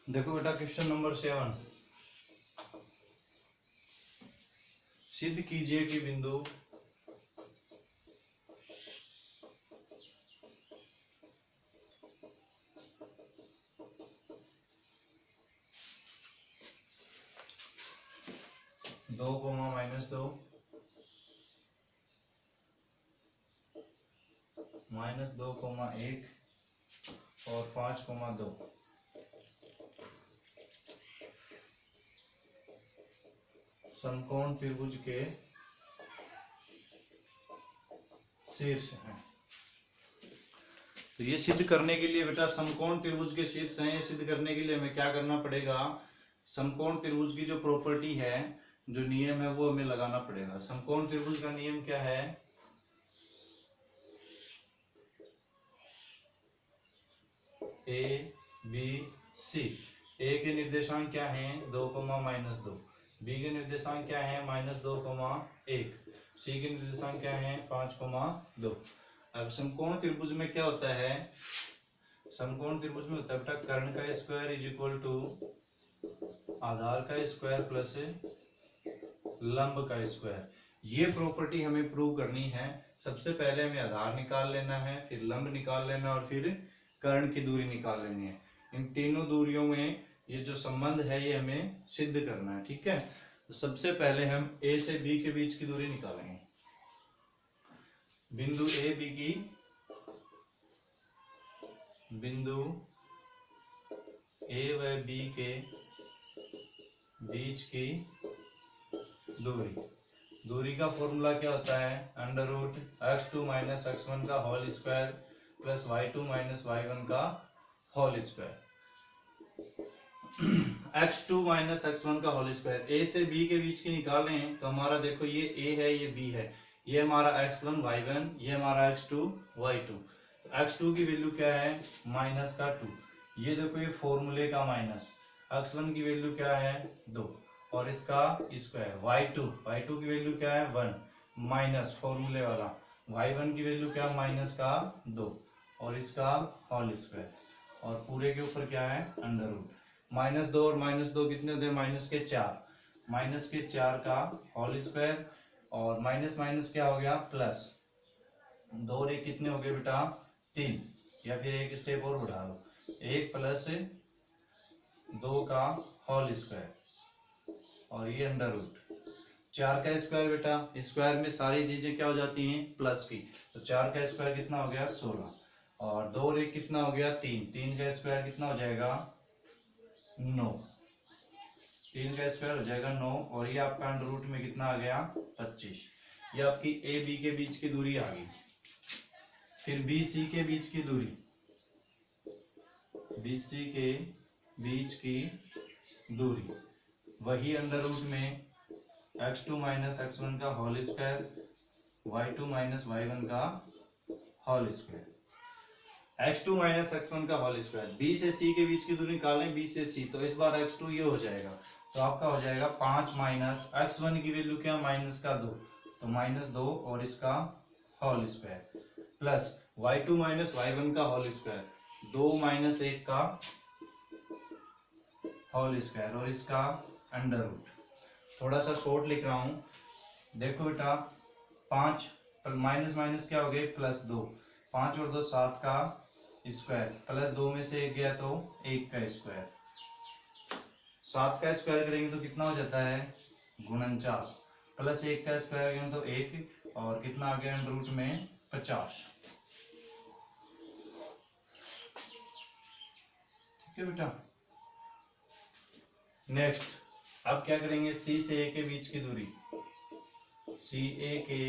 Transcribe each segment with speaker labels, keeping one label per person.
Speaker 1: देखो बेटा question number 7, सिद्ध कीजिए कि बिंदु दो कोमा -2 -2,1 और 5,2 समकोण त्रिभुज के शीर्ष हैं। तो ये सिद्ध करने के लिए बेटा समकोण त्रिभुज के शीर्ष हैं, ये सिद्ध करने के लिए हमें क्या करना पड़ेगा, समकोण त्रिभुज की जो प्रॉपर्टी है, जो नियम है, वो हमें लगाना पड़ेगा। समकोण त्रिभुज का नियम क्या है, ए बी सी। ए के निर्देशांक क्या हैं, 2,-2। बी के निर्देशांक क्या है, -2,1। सी के निर्देशांक क्या है, 5,2। अब समकोण त्रिभुज में क्या होता है, समकोण त्रिभुज में होता है बेटा कर्ण का स्क्वायर इज इक्वल टू आधार का स्क्वायर प्लस लंब का स्क्वायर। ये प्रॉपर्टी हमें प्रूव करनी है। सबसे पहले हमें आधार निकाल लेना है, फिर लंब निकाल लेना और फिर कर्ण की दूरी निकाल लेनी है। इन तीनों दूरियों में ये जो संबंध है ये हमें सिद्ध करना है, ठीक है। तो सबसे पहले हम ए से बी के बीच की दूरी निकालेंगे। बिंदु ए बी की, बिंदु ए व बी के बीच की दूरी का फॉर्मूला क्या होता है, √x2 - x1 का whole square plus y2 - y1 का होल स्क्वायर। x2 - x1 का होल स्क्वायर, ए से बी के बीच की निकालें तो हमारा देखो ये a है, ये b है, ये हमारा x1 y1, ये हमारा x2 y2। x2 की वैल्यू क्या है, -2। ये देखो ये फॉर्मूले का माइनस। x1 की वैल्यू क्या है, 2 और इसका स्क्वायर। y2 की वैल्यू क्या है, 1 माइनस फॉर्मूले वाला। y1 की वैल्यू क्या, -2 और इसका होल स्क्वायर और पूरे के ऊपर क्या है, √-2 और -2 कितने होते हैं, -4 का होल स्क्वायर और माइनस क्या हो गया, प्लस 2 और 1 कितने हो गए बेटा, 3। या फिर एक स्टेप और बढ़ा लो, 1 + 2 का होल स्क्वायर और ये √4 का स्क्वायर। बेटा स्क्वायर में सारी चीजें क्या हो जाती हैं, प्लस की। तो 4 का स्क्वायर कितना हो गया, 16 और 2 और 1 कितना हो गया, 3 का स्क्वायर कितना हो जाएगा, 9। 3 का स्क्वायर हो जाएगा 9 और ये आपका √, में कितना आ गया, 25। ये आपकी ए बी के बीच की दूरी आ गई। फिर बी सी के बीच की दूरी, बी सी के बीच की दूरी वही √, में x2 - x1 का होल स्क्वायर, y2 - y1 का होल स्क्वायर। x2 - x1 का होल स्क्वायर, b से c के बीच की दूरी निकालें, b से c, तो इस बार x2 ये हो जाएगा, तो आपका हो जाएगा 5 - x1 की वैल्यू क्या, -2, तो -2 और इसका whole square plus y2 - y1 का होल स्क्वायर, 2 - 1 का होल स्क्वायर और इसका √। थोड़ा सा शॉर्ट लिख रहा हूं, देखो बेटा 5 माइनस क्या हो गए, +2, 5 और 2 7 का स्क्वायर प्लस 2 में से 1 गया तो 1 का स्क्वायर। 7 का स्क्वायर करेंगे तो कितना हो जाता है, 49 प्लस 1 का स्क्वायर करेंगे तो 1 और कितना आ गया, √, में 50। ठीक है बेटा। नेक्स्ट अब क्या करेंगे, सी से ए के बीच की दूरी, सी ए के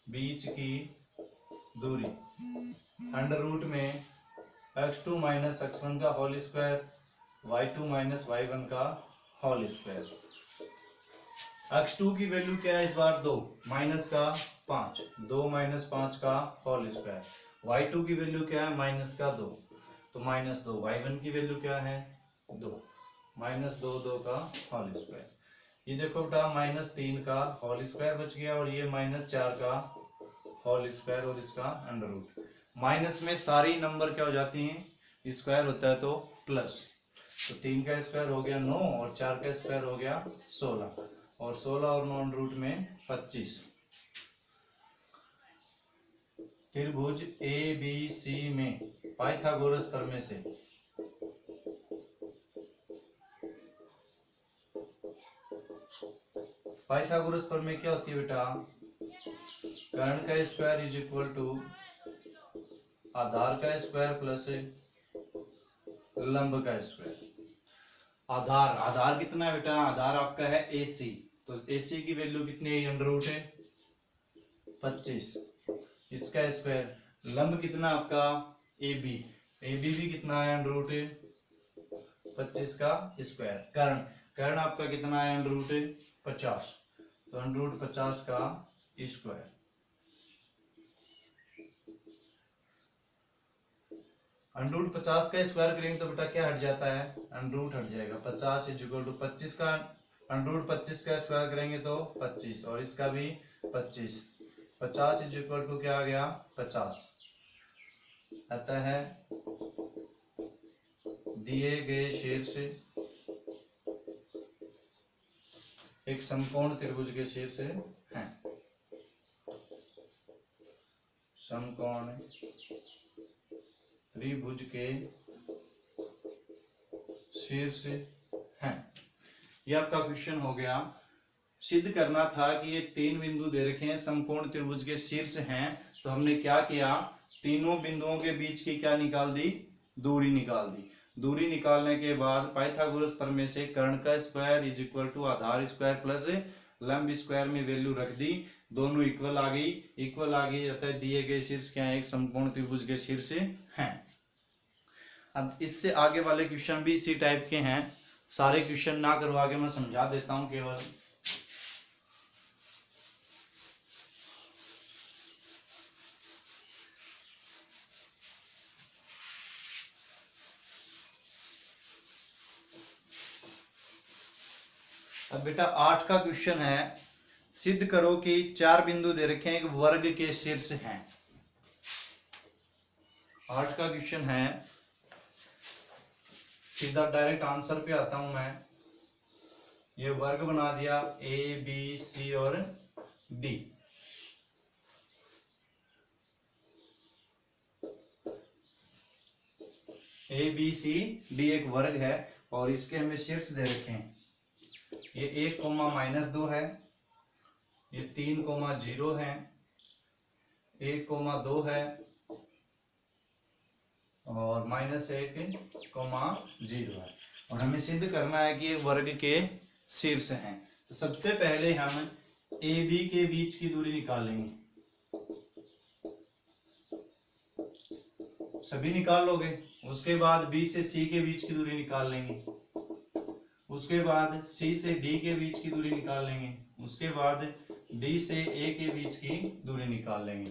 Speaker 1: बीच की दूरी √, में x2 - x1 का होल स्क्वायर, y2 - y1 का होल स्क्वायर। x2 की वैल्यू क्या है इस बार, 2 माइनस का 5, 2 - 5 का होल स्क्वायर। y2 की वैल्यू क्या है, -2, तो -2। y1 की वैल्यू क्या है, 2 -2 का होल स्क्वायर। ये देखो बेटा -3 का होल स्क्वायर बच गया और ये -4 का होल स्क्वायर और इसका √। माइनस में सारी नंबर क्या हो जाती हैं, स्क्वायर होता है तो प्लस। तो 3 का स्क्वायर हो गया 9 और 4 का स्क्वायर हो गया 16 और 16 और 9 रूट में 25। त्रिभुज ए बी सी में पाइथागोरस प्रमेय से पाइथागोरस प्रमेय क्या होती है बेटा? कर्ण का स्क्वायर इज इक्वल टू आधार का स्क्वायर प्लस लंब का स्क्वायर। आधार कितना है बेटा? आधार आपका है AC, तो AC की वैल्यू कितनी है? अंडर रूट है 25, इसका स्क्वायर। लंब कितना आपका? AB भी कितना है? अंडर रूट 25 का स्क्वायर। कर्ण आपका कितना है? अंडर रूट 50, तो अंडर रूट 50 का स्क्वायर। अंडर रूट 50 का स्क्वायर करेंगे तो बेटा क्या हट जाता है? अंडर रूट हट जाएगा। 50 इज इक्वल टू 25 का अंडर रूट 25 का स्क्वायर करेंगे तो 25 और इसका भी 25। 50 इज इक्वल टू क्या आ गया? 50। अतः है दिए गए शीर्ष एक समकोण त्रिभुज के शीर्ष हैं। समकोण त्रिभुज के शीर्ष हैं। यह आपका क्वेश्चन हो गया। सिद्ध करना था कि ये 3 बिंदु दे रखे हैं, समकोण त्रिभुज के शीर्ष हैं, तो हमने क्या किया? तीनों बिंदुओं के बीच की क्या निकाल दी? दूरी निकाल दी। दूरी निकालने के बाद पाइथागोरस प्रमेय से कर्ण का स्क्वायर इज इक्वल टू आधार स्क्वायर प्लस लंब स्क्वायर में वैल्यू रख दी, दोनों इक्वल आ गई। अतः दिए गए शीर्ष क्या है? एक समकोण त्रिभुज के शीर्ष हैं। अब इससे आगे वाले क्वेश्चन भी इसी टाइप के हैं। सारे क्वेश्चन ना करवा के मैं समझा देता हूं केवल। अब बेटा 8 का क्वेश्चन है, सिद्ध करो कि 4 बिंदु दे रखे हैं, एक वर्ग के शीर्ष हैं। 8 का क्वेश्चन है, सीधा डायरेक्ट आंसर पे आता हूं मैं। ये वर्ग बना दिया ABC और D। ABCD एक वर्ग है और इसके हमें शीर्ष दे रखे हैं। ये 1, -2 है, ये 3, 0 है, 1, 2 है और -1, 0 है। और हमें सिद्ध करना है कि ये वर्ग के शीर्ष हैं। तो सबसे पहले हम AB के बीच की दूरी निकालेंगे। सभी निकाल लोगे। उसके बाद B से C के बीच की दूरी निकाल लेंगे। उसके बाद C से D के बीच की दूरी निकाल लेंगे। उसके बाद D से A के बीच की दूरी निकाल लेंगे।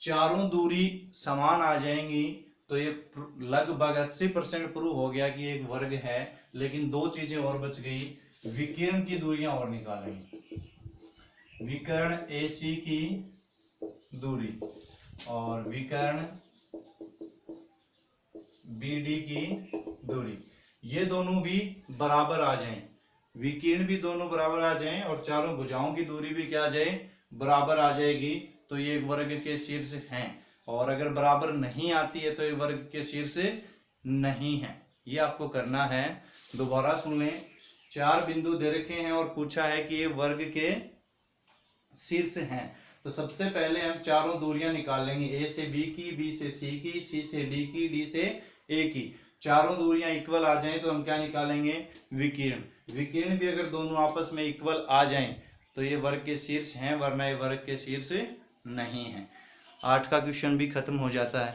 Speaker 1: चारों दूरी समान आ जाएंगी तो ये लगभग 80% प्रूव हो गया कि एक वर्ग है। लेकिन 2 चीजें और बच गई। विकर्ण की दूरियां और निकालेंगे। विकर्ण AC की दूरी और विकर्ण BD की दूरी, ये दोनों भी बराबर आ जाएं। विकर्ण भी दोनों बराबर आ जाएं और चारों भुजाओं की दूरी भी क्या आ जाए? बराबर आ जाएगी, तो ये वर्ग के शीर्ष हैं। और अगर बराबर नहीं आती है तो ये वर्ग के शीर्ष नहीं है। ये आपको करना है। दोबारा सुन लें। 4 बिंदु दे रखे हैं और पूछा है कि ये वर्ग के शीर्ष हैं। तो सबसे पहले हम चारों दूरियां निकाल लेंगे। A से B की, B से C की, C से D की, D से A की। चारों दूरियां इक्वल आ जाएं तो हम क्या निकालेंगे? विकर्ण। विकर्ण भी अगर दोनों आपस में इक्वल आ जाएं तो ये वर्ग के शीर्ष हैं, वरना ये वर्ग के शीर्ष नहीं है। 8 का क्वेश्चन भी खत्म हो जाता है।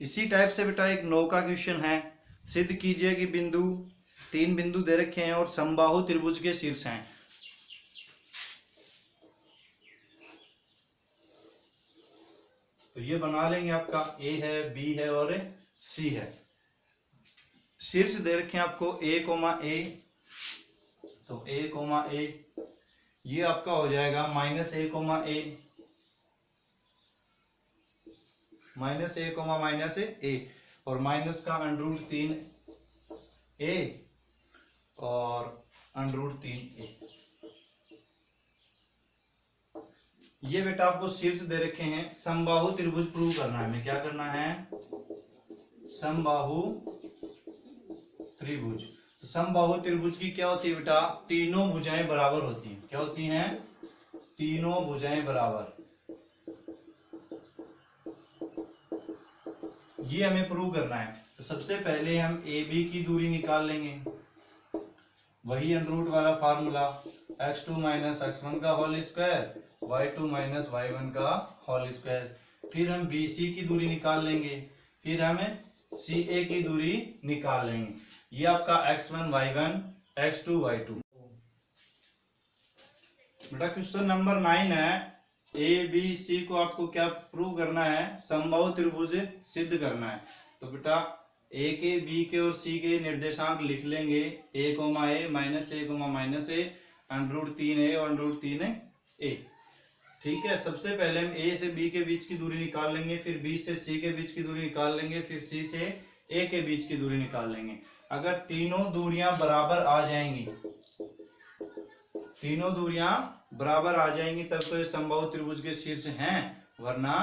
Speaker 1: इसी टाइप से बेटा एक 9 का क्वेश्चन है। सिद्ध कीजिए कि 3 बिंदु दे रखे हैं और समबाहु त्रिभुज के शीर्ष हैं। तो ये बना लेंगे। आपका A है, B है और C है। शीर्ष दे रखे हैं आपको a कोमा ए, तो a कोमा ए ये आपका हो जाएगा माइनस ए कोमा ए, माइनस ए कोमा माइनस ए, और माइनस का √3 ए और √3 ए। ये बेटा आपको शीर्ष दे रखे हैं। समबाहु त्रिभुज प्रूव करना है हमें। क्या करना है? समबाहु त्रिभुज। तो समबाहु त्रिभुज की क्या होती है बेटा? तीनों भुजाएं बराबर होती हैं। क्या होती हैं? तीनों भुजाएं बराबर। ये हमें प्रूव करना है। तो सबसे पहले हम ए बी की दूरी निकाल लेंगे, वही √ वाला फार्मूला, x2 - x1 का होल स्क्वायर, y2 - y1 का होल स्क्वायर। फिर हम BC की दूरी निकाल लेंगे, फिर हम CA की दूरी निकाल लेंगे। ये आपका x1 y1, x2 y2। बेटा क्वेश्चन नंबर 9 है। ABC को आपको क्या प्रूव करना है? समबाहु त्रिभुज सिद्ध करना है। तो बेटा A के, B के और C के निर्देशांक लिख लेंगे। a comma A, -a comma -a, √3a और √3a। ठीक है, सबसे पहले हम A से B के बीच की दूरी निकाल लेंगे, फिर B से C के बीच की दूरी निकाल लेंगे, फिर C से A के बीच की दूरी निकाल लेंगे। अगर तीनों दूरियां बराबर आ जाएंगी, तीनों दूरियां बराबर आ जाएंगी तब तो ये समबाहु त्रिभुज के शीर्ष हैं, वरना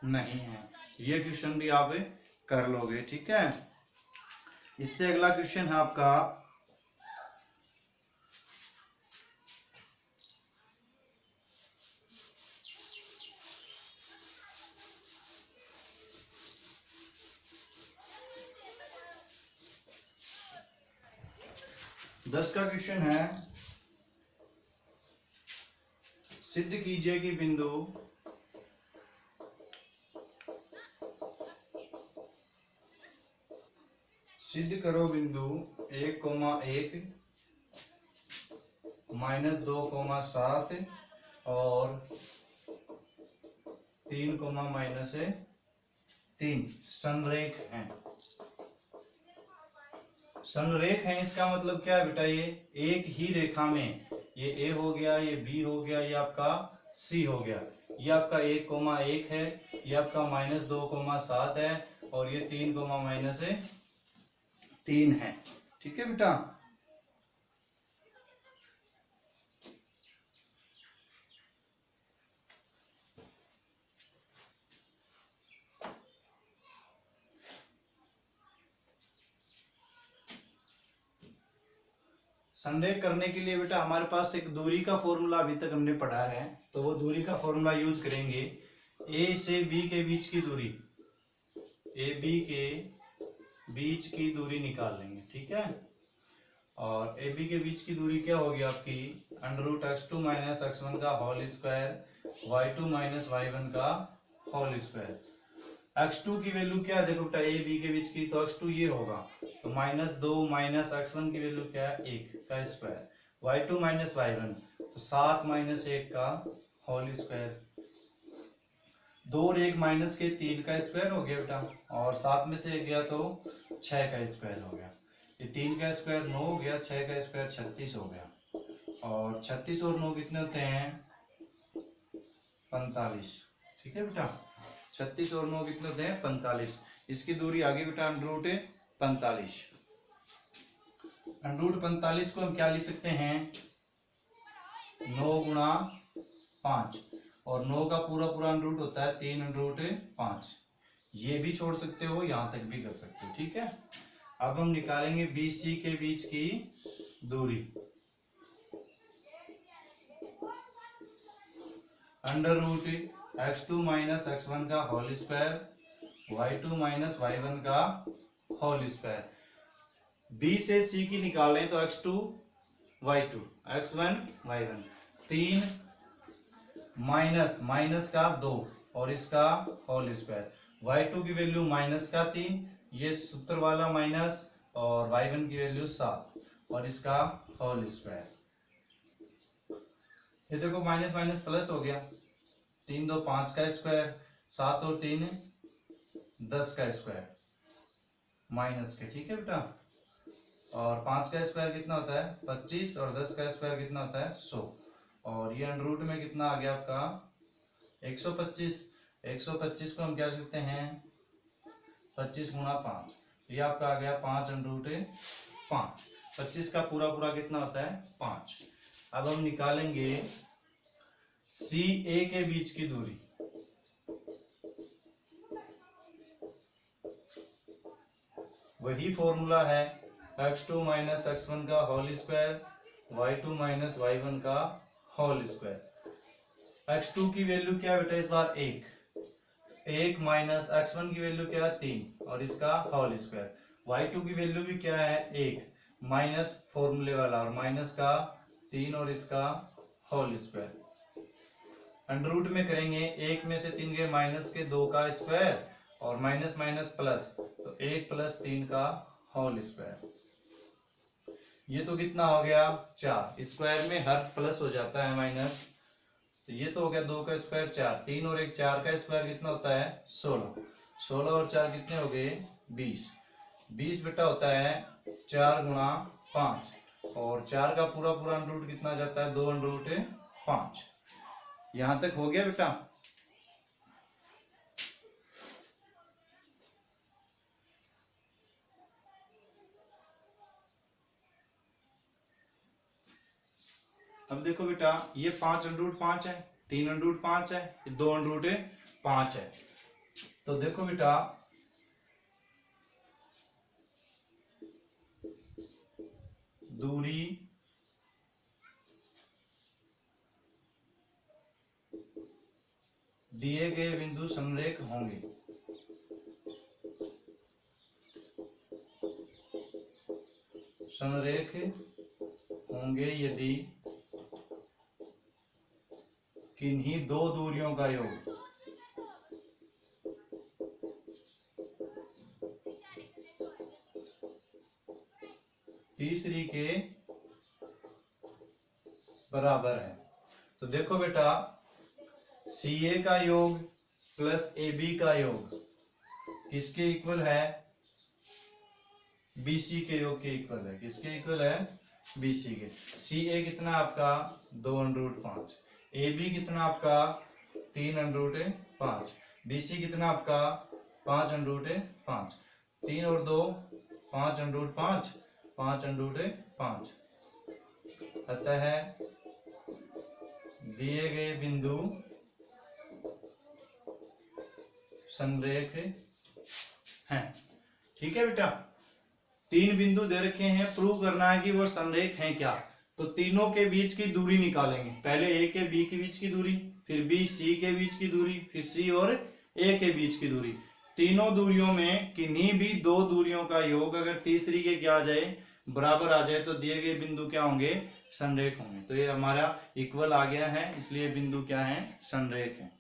Speaker 1: नहीं है। ये क्वेश्चन भी आप कर लोगे। ठीक है, इससे अगला क्वेश्चन है आपका 10 का क्वेश्चन है। सिद्ध कीजिए कि बिंदु सिद्ध करो बिंदु 1,1 -2,7 और 3,-3 संरेख हैं। संरेख है इसका मतलब क्या है बेटा? ये एक ही रेखा में, ये A हो गया, ये B हो गया, ये आपका C हो गया। ये आपका 1,1 है, ये आपका -2,7 है और ये 3,-3 है। ठीक है बेटा, संरेख करने के लिए बेटा हमारे पास एक दूरी का फॉर्मूला अभी तक हमने पढ़ा है, तो वो दूरी का फॉर्मूला यूज करेंगे। A से B के बीच की दूरी, AB के बीच की दूरी निकाल लेंगे। ठीक है, और AB के बीच की दूरी क्या होगी आपकी? √x2 - x1 का होल स्क्वायर, y2 - y1 का होल स्क्वायर। x2 की वैल्यू क्या है? देखो बेटा A B के बीच की, तो x2 ये होगा, तो -2 - x1 की वैल्यू क्या है? 1 का स्क्वायर, y2 - y1 तो 7 - 1 का होल स्क्वायर। 2 और 1 माइनस के 3 का स्क्वायर हो गया बेटा, और 7 में से 1 गया तो 6 का स्क्वायर हो गया। ये 3 का स्क्वायर 9 हो गया, 6 का स्क्वायर 36 हो गया, और 36 और 9 कितने होते हैं? 45। ठीक है बेटा, 36 और 9 कितने होते हैं? 45। इसकी दूरी आगे बेटा √45। √45 को हम क्या लिख सकते हैं? 9 गुणा 5, और 9 का पूरा √ होता है 3√5। ये भी छोड़ सकते हो, यहां तक भी कर सकते हो। ठीक है, अब हम निकालेंगे BC के बीच की दूरी। √x2 - x1 का होल स्क्वायर, y2 - y1 का होल स्क्वायर। B से C की निकालें तो x2 y2, x1 y1, 3 minus का 2 और इसका होल स्क्वायर। y2 की वैल्यू -3, ये सूत्र वाला माइनस, और y1 की वैल्यू 7 और इसका होल स्क्वायर। ये देखो माइनस प्लस हो गया, 3 2 5 का स्क्वायर, 7 और 3 10 का स्क्वायर माइनस के। ठीक है बेटा, और 5 का स्क्वायर कितना होता है 25, और 10 का स्क्वायर कितना होता है 100, और ये अंडर रूट में कितना आ गया आपका 125। 125 को हम क्या सकते हैं 25 गुणा 5, ये आपका आ गया 5 अंडर रूट 5। 25 का पूरा पूरा कितना होता है 5। अब हम निकालेंगे सी ए के बीच की दूरी। वही फॉर्मूला है x2 माइनस x1 का whole square, y2 minus y1 का होल स्क्वायर। x2 की वैल्यू क्या है बेटा इस बार 1 माइनस x1 की वैल्यू क्या है 3 और इसका होल स्क्वायर। y2 की वैल्यू भी क्या है 1 माइनस फॉर्मूले वाला और माइनस का 3 और इसका होल स्क्वायर। अंडर रूट में करेंगे 1 में से 3 गए माइनस के 2 का स्क्वायर और माइनस माइनस प्लस, तो 1 प्लस 3 का होल स्क्वायर। ये तो कितना हो गया 4, स्क्वायर में हर प्लस हो जाता है माइनस, तो ये तो हो गया 2 का स्क्वायर 4, 3 और 1 4 का स्क्वायर कितना होता है 16, 16 और 4 कितने हो गए 20, 20 बेटा होता है 4 गुणा 5, और 4 का पूरा पूरा अंडर रूट कितना जाता है 2 अंडर रूट 5। यहां तक हो गया बेटा। अब देखो बेटा ये 5 अंडर रूट 5 है, 3 अंडर रूट 5 है, 2 अंडर रूट 5 है। तो देखो बेटा दूरी दिए गए बिंदु समरेख होंगे। समरेख होंगे यदि किन्हीं दो दूरियों का योग तीसरी के बराबर है। तो देखो बेटा सी ए का योग प्लस ए बी का योग किसके इक्वल है बी सी के योग के इक्वल है। किसके इक्वल है बी सी के। सी ए कितना आपका 2 अंडर रूट 5, ए बी कितना आपका 3 अंडर रूट 5, बी सी कितना आपका 5 अंडर रूट 5, 3 और 2 5 अंडर रूट 5, 5 अंडर रूट 5। अतः दिए गए बिंदु समरेख हैं। ठीक है बेटा, 3 बिंदु दे रखे हैं, प्रूव करना है कि वो समरेख हैं क्या। तो तीनों के बीच की दूरी निकालेंगे। पहले ए के बी के बीच की दूरी, फिर बी सी के बीच की दूरी, फिर सी और ए के बीच की दूरी। तीनों दूरियों में किन्हीं भी 2 दूरियों का योग अगर तीसरी के क्या आ जाए बराबर आ जाए तो दिए गए बिंदु क्या होंगे समरेख होंगे। तो ये हमारा इक्वल आ गया है, इसलिए बिंदु क्या है समरेख है।